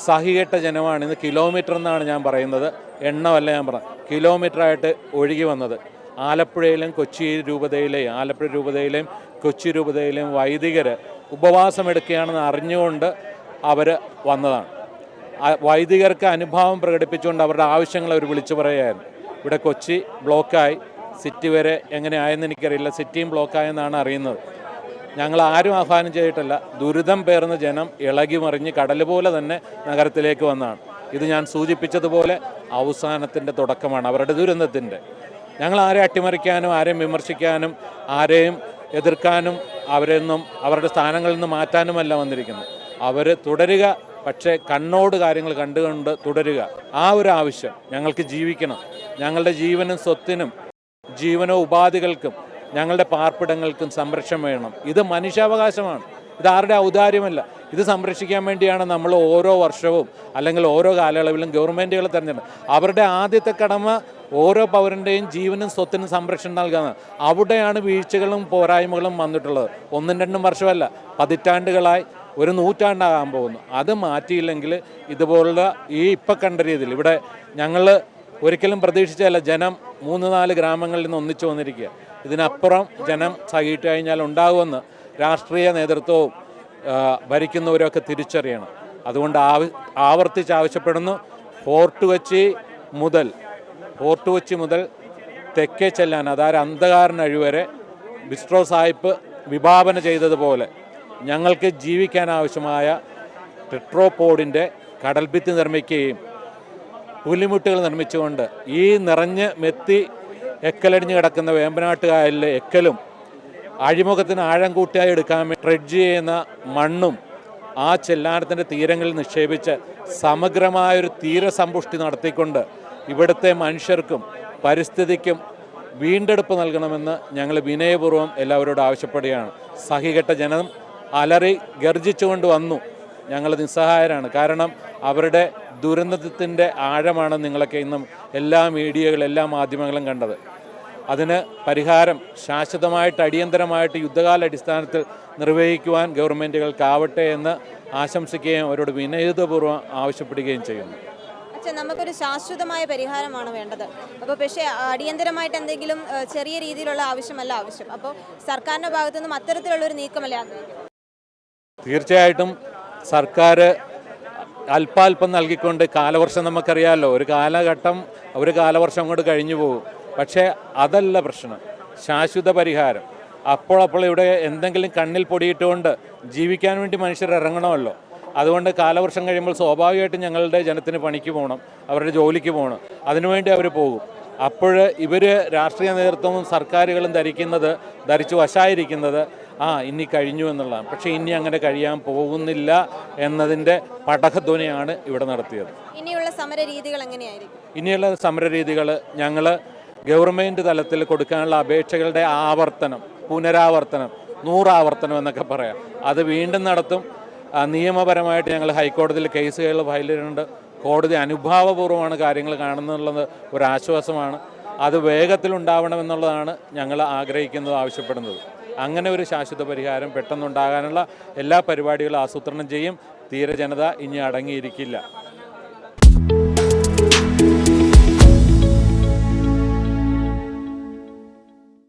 സഹികെട്ട ജനമാണ്. ഇന്ന് കിലോമീറ്റർ എന്നാണ് ഞാൻ പറയുന്നത്, എണ്ണമല്ല ഞാൻ പറഞ്ഞത്, കിലോമീറ്ററായിട്ട് ഒഴുകി വന്നത്. ആലപ്പുഴ രൂപതയിലെയും കൊച്ചി രൂപതയിലെയും വൈദികർ ഉപവാസമെടുക്കുകയാണെന്ന് അറിഞ്ഞുകൊണ്ട് അവർ വന്നതാണ്. വൈദികർക്ക് അനുഭാവം പ്രകടിപ്പിച്ചുകൊണ്ട് അവരുടെ ആവശ്യങ്ങൾ അവർ വിളിച്ചു പറയുകയായിരുന്നു. ഇവിടെ കൊച്ചി ബ്ലോക്കായി, സിറ്റി വരെ എങ്ങനെ ആയെന്ന് എനിക്കറിയില്ല, സിറ്റിയും ബ്ലോക്കായെന്നാണ് അറിയുന്നത്. ഞങ്ങൾ ആരും ആഹ്വാനം ചെയ്തിട്ടല്ല, ദുരിതം പേർന്ന ജനം ഇളകി മറിഞ്ഞ് കടൽ പോലെ തന്നെ നഗരത്തിലേക്ക് വന്നതാണ്. ഇത് ഞാൻ സൂചിപ്പിച്ചതുപോലെ അവസാനത്തിൻ്റെ തുടക്കമാണ് അവരുടെ ദുരന്തത്തിൻ്റെ. ഞങ്ങൾ ആരെയും അട്ടിമറിക്കാനും ആരെയും വിമർശിക്കാനും ആരെയും എതിർക്കാനും അവരെയൊന്നും അവരുടെ സ്ഥാനങ്ങളിൽ നിന്ന് മാറ്റാനുമല്ല വന്നിരിക്കുന്നത്. അവർ തുടരുക, പക്ഷേ കണ്ണോട് കാര്യങ്ങൾ കണ്ടുകൊണ്ട് തുടരുക. ആ ഒരു ആവശ്യം, ഞങ്ങൾക്ക് ജീവിക്കണം, ഞങ്ങളുടെ ജീവനും സ്വത്തിനും ജീവനോ ഉപാധികൾക്കും ഞങ്ങളുടെ പാർപ്പിടങ്ങൾക്കും സംരക്ഷണം വേണം. ഇത് മനുഷ്യാവകാശമാണ്, ഇത് ആരുടെ ഔദാര്യമല്ല. ഇത് സംരക്ഷിക്കാൻ വേണ്ടിയാണ് നമ്മൾ ഓരോ വർഷവും അല്ലെങ്കിൽ ഓരോ കാലയളവിലും ഗവൺമെൻറ്റുകളെ തിരഞ്ഞെടുക്കുന്നത്. അവരുടെ ആദ്യത്തെ കടമ ഓരോ പൗരൻ്റെയും ജീവനും സ്വത്തിനും സംരക്ഷണം നൽകുന്നത്. അവിടെയാണ് വീഴ്ചകളും പോരായ്മകളും വന്നിട്ടുള്ളത്. 1-2 വർഷമല്ല, പതിറ്റാണ്ടുകളായി, ഒരു നൂറ്റാണ്ടാകാൻ പോകുന്നു. അത് മാറ്റിയില്ലെങ്കിൽ ഇതുപോലുള്ള ഈ ഇപ്പം കണ്ട രീതിയിൽ ഇവിടെ ഞങ്ങൾ ഒരിക്കലും പ്രതീക്ഷിച്ചല്ല. ജനം 3-4 ഗ്രാമങ്ങളിൽ നിന്ന് ഒന്നിച്ചു വന്നിരിക്കുക. ഇതിനപ്പുറം ജനം സഹിച്ചു കഴിഞ്ഞാൽ ഉണ്ടാകുമെന്ന് രാഷ്ട്രീയ നേതൃത്വവും ഭരിക്കുന്നവരൊക്കെ തിരിച്ചറിയണം. അതുകൊണ്ട് ആവർത്തിച്ച് ആവശ്യപ്പെടുന്നു, ഫോർട്ട് കൊച്ചി മുതൽ തെക്കേ ചെല്ലാൻ, അതായത് അന്ധകാരനഴി വരെ ബിസ്ട്രോ സാഹിബ് വിഭാവന ചെയ്തതുപോലെ ഞങ്ങൾക്ക് ജീവിക്കാൻ ആവശ്യമായ ടെട്രോപോഡിൻ്റെ കടൽഭിത്തി നിർമ്മിക്കുകയും പുലിമുട്ടുകൾ നിർമ്മിച്ചുകൊണ്ട് ഈ നിറഞ്ഞ് മെത്തി എക്കലടിഞ്ഞ് കിടക്കുന്ന വേമ്പനാട്ട് കായലിലെ എക്കലും അഴിമുഖത്തിന് ആഴം കൂട്ടിയായി എടുക്കാൻ ട്രെഡ്ജ് ചെയ്യുന്ന മണ്ണും ആ ചെല്ലാനത്തിൻ്റെ തീരങ്ങളിൽ നിക്ഷേപിച്ച് സമഗ്രമായൊരു തീരസമ്പുഷ്ടി നടത്തിക്കൊണ്ട് ഇവിടുത്തെ മനുഷ്യർക്കും പരിസ്ഥിതിക്കും വീണ്ടെടുപ്പ് നൽകണമെന്ന് ഞങ്ങൾ വിനയപൂർവ്വം എല്ലാവരോടും ആവശ്യപ്പെടുകയാണ്. സഹികെട്ട ജനം അലറി ഗർജിച്ചുകൊണ്ട് വന്നു. ഞങ്ങൾ നിസ്സഹായരാണ്. കാരണം അവരുടെ ദുരന്തത്തിൻ്റെ ആഴമാണ് നിങ്ങളൊക്കെ ഇന്നും എല്ലാ മീഡിയകളും എല്ലാ മാധ്യമങ്ങളും കണ്ടത്. അതിന് പരിഹാരം ശാശ്വതമായിട്ട് അടിയന്തരമായിട്ട് യുദ്ധകാല അടിസ്ഥാനത്തിൽ നിർവഹിക്കുവാൻ ഗവൺമെൻറ്റുകൾക്കാവട്ടെ എന്ന് ആശംസിക്കുകയും അവരോട് വിനയപൂർവ്വം ആവശ്യപ്പെടുകയും ചെയ്യുന്നു. നമുക്കൊരു ശാശ്വതമായ പരിഹാരമാണ് വേണ്ടത്. അപ്പോൾ പക്ഷേ അടിയന്തരമായിട്ട് എന്തെങ്കിലും ചെറിയ രീതിയിലുള്ള ആവശ്യമല്ല ആവശ്യം. അപ്പോൾ സർക്കാരിൻ്റെ ഭാഗത്തു നിന്നും അത്തരത്തിലുള്ളൊരു നീക്കമല്ലേ ആഗ്രഹിക്കുന്നത്? തീർച്ചയായിട്ടും സർക്കാർ അല്പാൽപ്പം നൽകിക്കൊണ്ട്, കാലവർഷം നമുക്കറിയാമല്ലോ, ഒരു കാലവർഷം കൊണ്ട് കഴിഞ്ഞു പോകും. പക്ഷേ അതല്ല പ്രശ്നം, ശാശ്വത പരിഹാരം. അപ്പോൾ ഇവിടെ എന്തെങ്കിലും കണ്ണിൽ പൊടിയിട്ടുകൊണ്ട് ജീവിക്കാൻ വേണ്ടി മനുഷ്യർ ഇറങ്ങണമല്ലോ. അതുകൊണ്ട് കാലവർഷം കഴിയുമ്പോൾ സ്വാഭാവികമായിട്ടും ഞങ്ങളുടെ ജനത്തിന് പണിക്ക് പോകണം, അവരുടെ ജോലിക്ക് പോകണം, അതിനുവേണ്ടി അവർ പോകും. അപ്പോൾ ഇവർ രാഷ്ട്രീയ നേതൃത്വവും സർക്കാരുകളും ധരിച്ചു വശായിരിക്കുന്നത് ഇനി കഴിഞ്ഞു എന്നുള്ളതാണ്. പക്ഷേ ഇനി അങ്ങനെ കഴിയാൻ പോകുന്നില്ല എന്നതിൻ്റെ പടഹധ്വനിയാണ് ഇവിടെ നടത്തിയത്. ഇനിയുള്ള സമര രീതികൾ എങ്ങനെയായിരിക്കും? ഇനിയുള്ള സമര രീതികൾ ഞങ്ങൾ ഗവൺമെൻറ് തലത്തിൽ കൊടുക്കാനുള്ള അപേക്ഷകളുടെ പുനരാവർത്തനം 100 ആവർത്തനം എന്നൊക്കെ പറയാം, അത് വീണ്ടും നടത്തും. നിയമപരമായിട്ട് ഞങ്ങൾ ഹൈക്കോടതിയിൽ കേസുകൾ ഫയൽ ചെയ്യുന്നുണ്ട്. കോടതി അനുഭാവപൂർവ്വമാണ് കാര്യങ്ങൾ കാണുന്നുള്ളത്, ഒരാശ്വാസമാണ്. അത് വേഗത്തിലുണ്ടാവണമെന്നുള്ളതാണ് ഞങ്ങൾ ആഗ്രഹിക്കുന്നത്, ആവശ്യപ്പെടുന്നത്. അങ്ങനെ ഒരു ശാശ്വത പരിഹാരം പെട്ടെന്നുണ്ടാകാനുള്ള എല്ലാ പരിപാടികളും ആസൂത്രണം ചെയ്യും. തീരജനത ഇനി അടങ്ങിയിരിക്കില്ല.